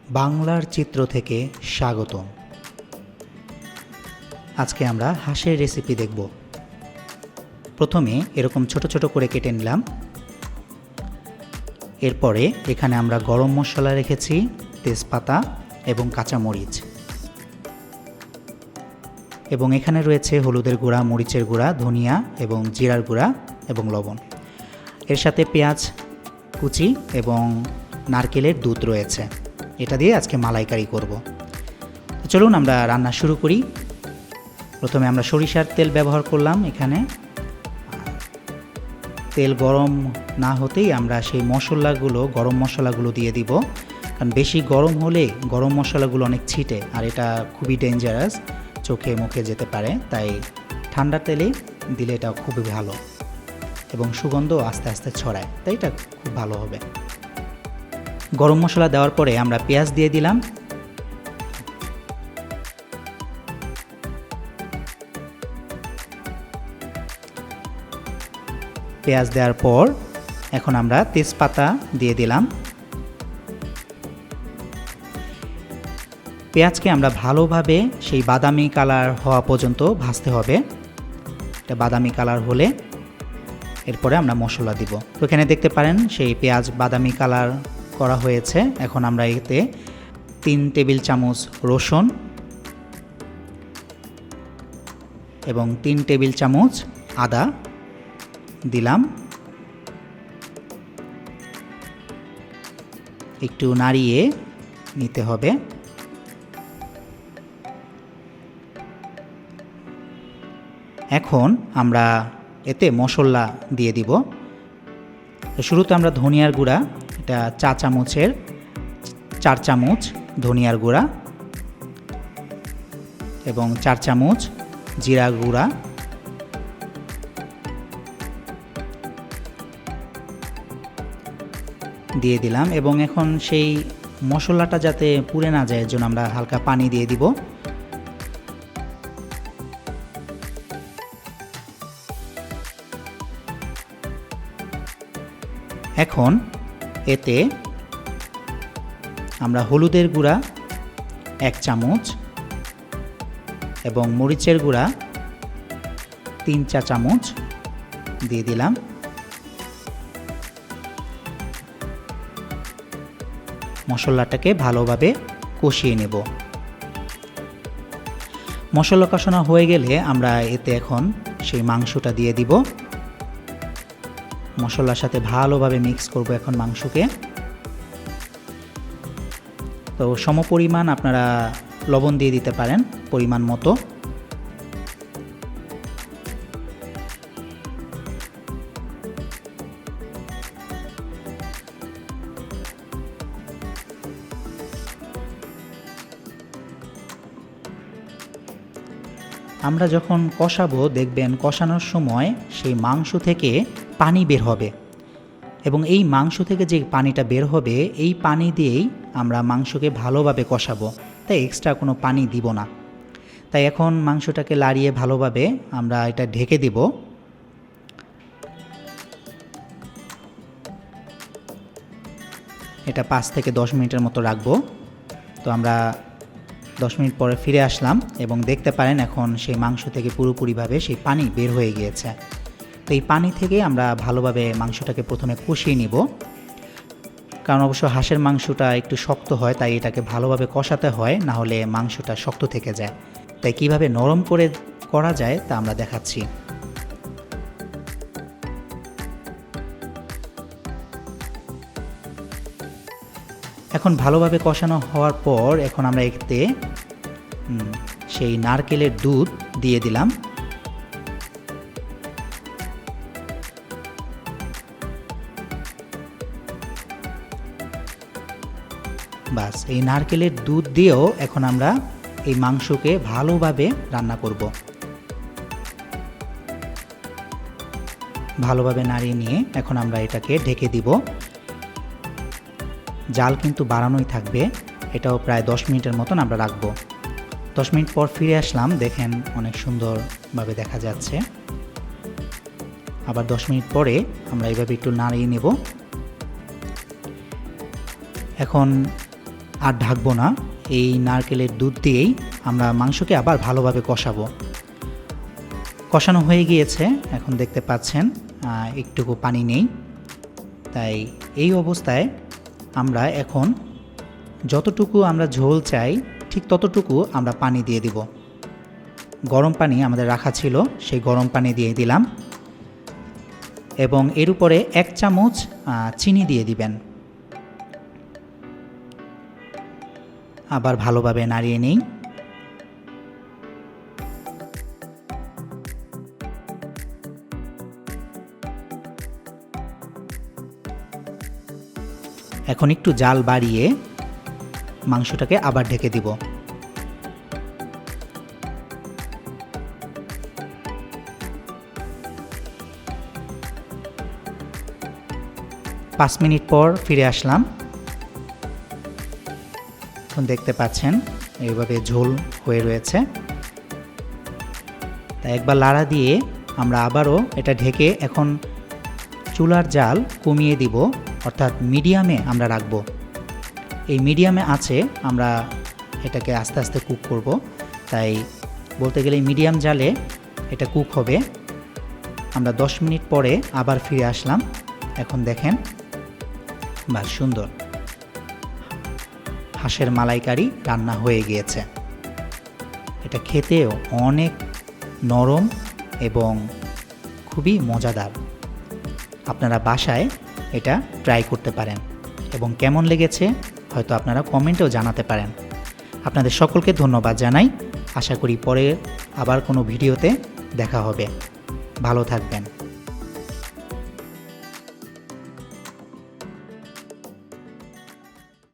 বাংলার চিত্র থেকে স্বাগতম। আজকে আমরা হাঁসের রেসিপি দেখব। প্রথমে এরকম ছোট ছোট করে কেটে নিলাম। এরপরে এখানে আমরা গরম মশলা রেখেছি, তেজপাতা এবং কাঁচামরিচ, এবং এখানে রয়েছে হলুদের গুঁড়া, মরিচের গুঁড়া, ধনিয়া এবং জিরার গুঁড়া এবং লবণ। এর সাথে পেঁয়াজ কুচি এবং নারকেলের দুধ রয়েছে। এটা দিয়ে আজকে মালাইকারি করব। তো চলুন আমরা রান্না শুরু করি। প্রথমে আমরা সরিষার তেল ব্যবহার করলাম। এখানে তেল গরম না হতেই আমরা সেই গরম মশলাগুলো দিয়ে দিব, কারণ বেশি গরম হলে গরম মশলাগুলো অনেক ছিটে আর এটা খুবই ডেঞ্জারাস, চোখে মুখে যেতে পারে। তাই ঠান্ডা তেলে দিলে এটা খুবই ভালো এবং সুগন্ধ আস্তে আস্তে ছড়ায়, তাই এটা খুব ভালো হবে। গরম মশলা দেওয়ার পরে আমরা পেঁয়াজ দিয়ে দিলাম। পেঁয়াজ দেওয়ার পর এখন আমরা তেজপাতা দিয়ে দিলাম। পেঁয়াজকে আমরা ভালোভাবে সেই বাদামি কালার হওয়া পর্যন্ত ভাজতে হবে। এটা বাদামি কালার হলে এরপরে আমরা মশলা দিব। তো এখানে দেখতে পারেন সেই পেঁয়াজ বাদামি কালার করা হয়েছে। এখন আমরা এতে 3 টেবিল চামচ রসুন এবং 3 টেবিল চামচ আদা দিলাম। একটু নাড়িয়ে নিতে হবে। এখন আমরা এতে মশলা দিয়ে দিব। তো শুরুতে আমরা ধনিয়ার গুঁড়া, এটা 4 চামচ ধনিয়ার গুঁড়া এবং 4 চামচ জিরা গুঁড়া, দিয়ে দিলাম। এবং এখন সেই মশলাটা যাতে পুড়ে না যায় এর জন্য আমরা হালকা পানি দিয়ে দিব। এখন এতে আমরা হলুদের গুঁড়া 1 চামচ এবং মরিচের গুঁড়া 3-4 চামচ দিয়ে দিলাম। মশলাটাকে ভালোভাবে কষিয়ে নেব। মশলা কষানো হয়ে গেলে আমরা এতে এখন সেই মাংসটা দিয়ে দিব। মশলার সাথে ভালোভাবে মিক্স করব এখন মাংসকে। তো সমপরিমাণ আপনারা লবণ দিয়ে দিতে পারেন পরিমাণ মতো। আমরা যখন কষাবো দেখবেন কষানোর সময় সেই মাংস থেকে পানি বের হবে, এবং এই মাংস থেকে যে পানিটা বের হবে এই পানি দিয়েই আমরা মাংসকে ভালোভাবে কষাবো, তাই এক্সট্রা কোনো পানি দিব না। তাই এখন মাংসটাকে লাড়িয়ে ভালোভাবে আমরা এটা ঢেকে দিব। এটা 5 থেকে 10 মিনিটের মতো রাখবো। তো আমরা 10 মিনিট পরে ফিরে আসলাম এবং দেখতে পারেন এখন সেই মাংস থেকে পুরোপুরিভাবে সেই পানি বের হয়ে গিয়েছে। তো এই পানি থেকে আমরা ভালোভাবে মাংসটাকে প্রথমে কষিয়ে নিব, কারণ অবশ্য হাঁসের মাংসটা একটু শক্ত হয়, তাই এটাকে ভালোভাবে কষাতে হয়, না হলে মাংসটা শক্ত থেকে যায়। তাই কিভাবে নরম করে করা যায় তা আমরা দেখাচ্ছি। এখন ভালোভাবে কষানো হওয়ার পর এখন আমরা এতে সেই নারকেলের দুধ দিয়ে দিলাম। বাস, এই নারকেলের দুধ দিয়েও এখন আমরা এই মাংসকে ভালোভাবে রান্না করব। ভালোভাবে নাড়িয়ে নিয়ে এখন আমরা এটাকে ঢেকে দিব। জাল কিন্তু বাড়ানোই থাকবে। এটাও প্রায় 10 মিনিটের মতন আমরা রাখবো। 10 মিনিট পর ফিরে আসলাম, দেখেন অনেক সুন্দরভাবে দেখা যাচ্ছে। আবার 10 মিনিট পরে আমরা এইভাবে একটু নাড়িয়ে নেব। এখন আর ঢাকবো না, এই নারকেলের দুধ দিয়েই আমরা মাংসকে আবার ভালোভাবে কষাবো। কষানো হয়ে গিয়েছে, এখন দেখতে পাচ্ছেন একটুকু পানি নেই। তাই এই অবস্থায় আমরা এখন যতটুকু আমরা ঝোল চাই ঠিক ততটুকু আমরা পানি দিয়ে দিব। গরম পানি আমাদের রাখা ছিল, সেই গরম পানি দিয়ে দিলাম এবং এর উপরে 1 চামচ চিনি দিয়ে দিবেন। আবার ভালোভাবে নাড়িয়ে নিই। এখন একটু জাল বাড়িয়ে মাংসটাকে আবার ঢেকে দিব। পাঁচ মিনিট পর ফিরে আসলাম। এখন দেখতে পাচ্ছেন এইভাবে ঝোল হয়ে রয়েছে। তাই একবার লাড়া দিয়ে আমরা আবারও এটা ঢেকে এখন চুলার জাল কমিয়ে দিব, অর্থাৎ মিডিয়ামে আমরা রাখব। এই মিডিয়ামে আছে আমরা এটাকে আস্তে আস্তে কুক করব। তাই বলতে গেলে মিডিয়াম জালে এটা কুক হবে। আমরা 10 মিনিট পরে আবার ফিরে আসলাম। এখন দেখেন বেশ সুন্দর হাঁসের মালাইকারি রান্না হয়ে গিয়েছে। এটা খেতেও অনেক নরম এবং খুবই মজাদার। আপনারা বাসায় এটা ট্রাই করতে পারেন এবং কেমন লেগেছে হয়তো আপনারা কমেন্টেও জানাতে পারেন। আপনাদের সকলকে ধন্যবাদ জানাই। আশা করি পরে আবার কোনো ভিডিওতে দেখা হবে। ভালো থাকবেন।